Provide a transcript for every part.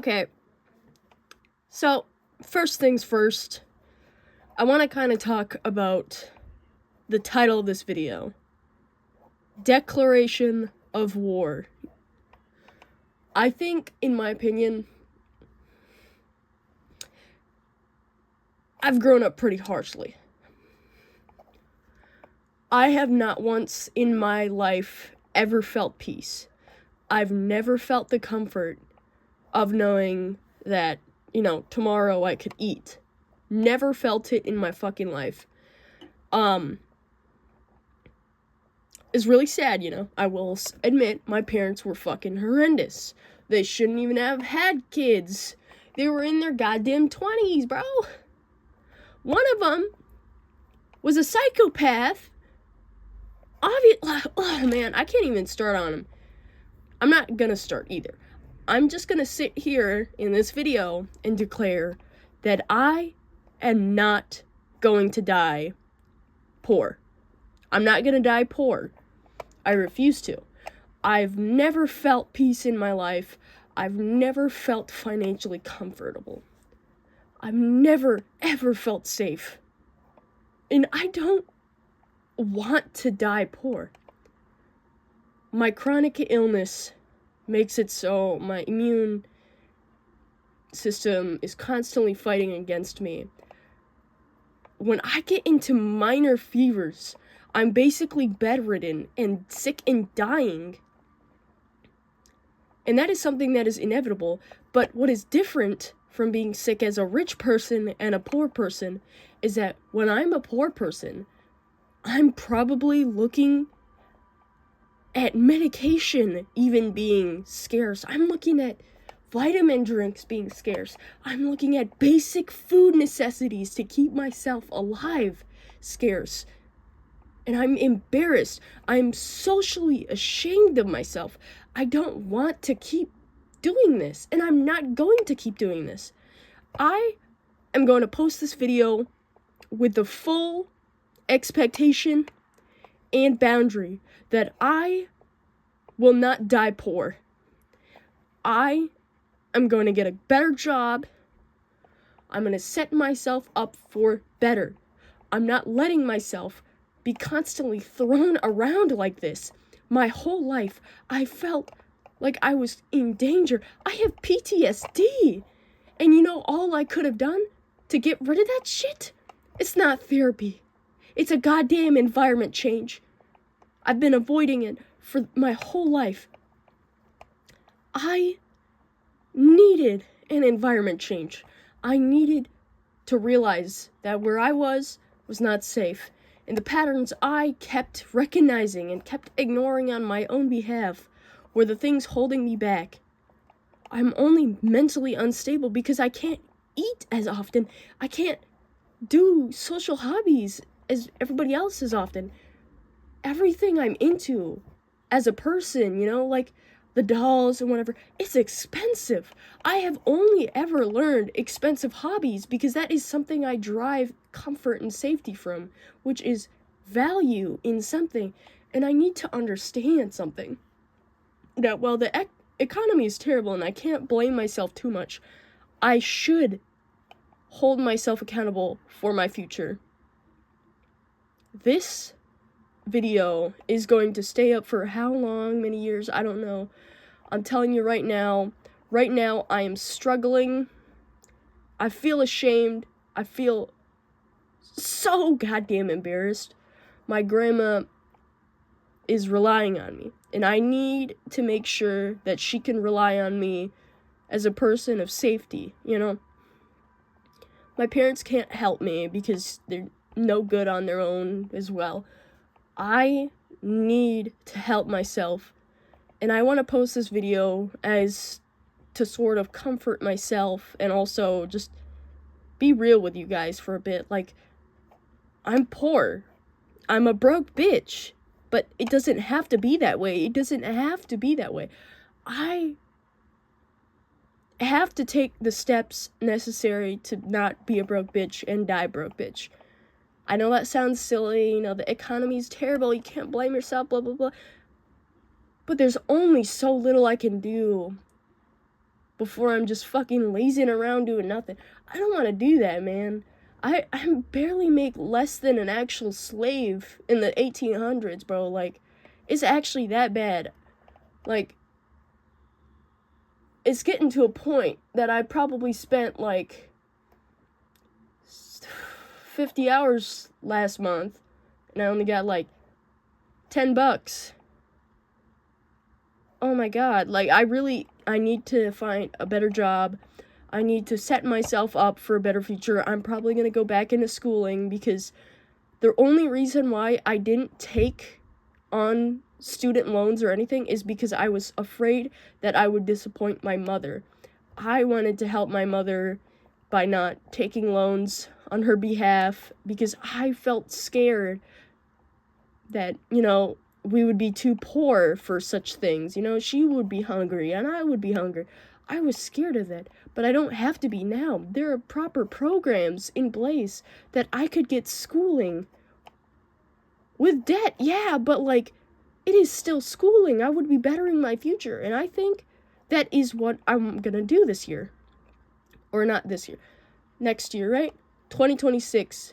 Okay, so first things first, I want to kind of talk about the title of this video. Declaration of War. I think, in my opinion, I've grown up pretty harshly. I have not once in my life ever felt peace. I've never felt the comfort of knowing that, tomorrow I could eat. Never felt it in my fucking life. It's really sad, I will admit my parents were fucking horrendous. They shouldn't even have had kids. They were in their goddamn 20s, bro. One of them was a psychopath. Oh man, I can't even start on him. I'm not gonna start either. I'm just gonna sit here in this video and declare that I am not going to die poor. I'm not gonna die poor. I refuse to. I've never felt peace in my life. I've never felt financially comfortable. I've never, ever felt safe. And I don't want to die poor. My chronic illness makes it so my immune system is constantly fighting against me. When I get into minor fevers, I'm basically bedridden and sick and dying. And that is something that is inevitable. But what is different from being sick as a rich person and a poor person is that when I'm a poor person, I'm probably looking at medication even being scarce. I'm looking at vitamin drinks being scarce. I'm looking at basic food necessities to keep myself alive scarce. And I'm embarrassed. I'm socially ashamed of myself. I don't want to keep doing this, and I'm not going to keep doing this. I am going to post this video with the full expectation and boundary that I will not die poor. I am going to get a better job. I'm going to set myself up for better. I'm not letting myself be constantly thrown around like this. My whole life, I felt like I was in danger. I have PTSD. And all I could have done to get rid of that shit? It's not therapy. It's a goddamn environment change. I've been avoiding it for my whole life. I needed an environment change. I needed to realize that where I was not safe. And the patterns I kept recognizing and kept ignoring on my own behalf were the things holding me back. I'm only mentally unstable because I can't eat as often. I can't do social hobbies as everybody else is often. Everything I'm into as a person, like the dolls and whatever, it's expensive. I have only ever learned expensive hobbies because that is something I derive comfort and safety from, which is value in something. And I need to understand something. That while the economy is terrible and I can't blame myself too much, I should hold myself accountable for my future. This video is going to stay up for how long, many years, I don't know. I'm telling you right now I am struggling. I feel ashamed. I feel so goddamn embarrassed. My grandma is relying on me, and I need to make sure that she can rely on me as a person of safety, My parents can't help me because they're no good on their own as well. I need to help myself, and I want to post this video as to sort of comfort myself and also just be real with you guys for a bit. Like, I'm poor. I'm a broke bitch, but it doesn't have to be that way. It doesn't have to be that way. I have to take the steps necessary to not be a broke bitch and die broke bitch. I know that sounds silly, the economy's terrible, you can't blame yourself, blah, blah, blah. But there's only so little I can do before I'm just fucking lazing around doing nothing. I don't want to do that, man. I barely make less than an actual slave in the 1800s, bro. Like, it's actually that bad. Like, it's getting to a point that I probably spent, like, 50 hours last month, and I only got, like, $10. Oh my god, like, I need to find a better job. I need to set myself up for a better future. I'm probably gonna go back into schooling, because the only reason why I didn't take on student loans or anything is because I was afraid that I would disappoint my mother. I wanted to help my mother by not taking loans on her behalf, because I felt scared that, you know, we would be too poor for such things. You know, she would be hungry and I would be hungry. I was scared of that, but I don't have to be now. There are proper programs in place that I could get schooling with debt. Yeah, but like, it is still schooling. I would be bettering my future, and I think that is what I'm gonna do this year. Or not this year. Next year, right? 2026.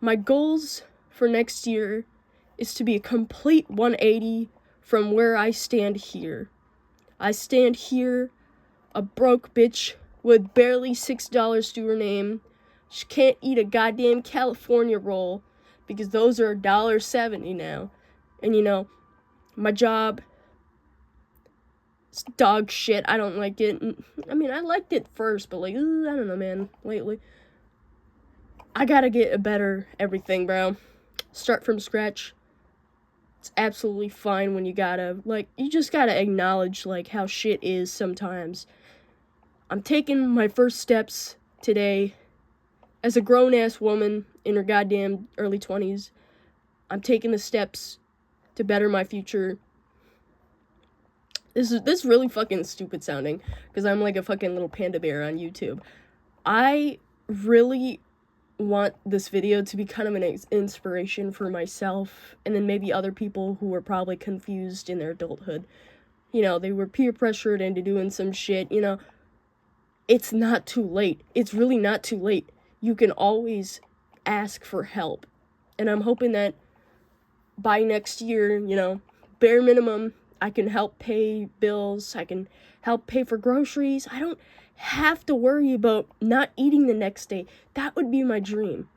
My goals for next year is to be a complete 180 from where I stand here. I stand here, a broke bitch with barely $6 to her name. She can't eat a goddamn California roll because those are $1.70 now. And you know, my job, it's dog shit. I don't like it. I mean, I liked it first, but like, I don't know, man, lately. I gotta get a better everything, bro. Start from scratch. It's absolutely fine when you gotta, like, you just gotta acknowledge, like, how shit is sometimes. I'm taking my first steps today as a grown-ass woman in her goddamn early 20s. I'm taking the steps to better my future. This is really fucking stupid sounding, because I'm like a fucking little panda bear on YouTube. I really want this video to be kind of an inspiration for myself, and then maybe other people who were probably confused in their adulthood. You know, they were peer pressured into doing some shit, you know. It's not too late. It's really not too late. You can always ask for help. And I'm hoping that by next year, you know, bare minimum, I can help pay bills, I can help pay for groceries. I don't have to worry about not eating the next day. That would be my dream.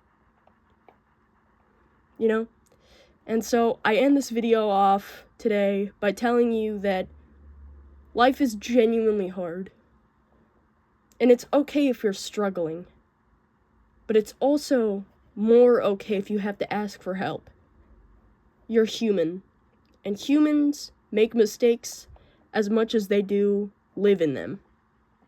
You know? And so I end this video off today by telling you that life is genuinely hard. And it's okay if you're struggling. But it's also more okay if you have to ask for help. You're human. And humans make mistakes as much as they do live in them.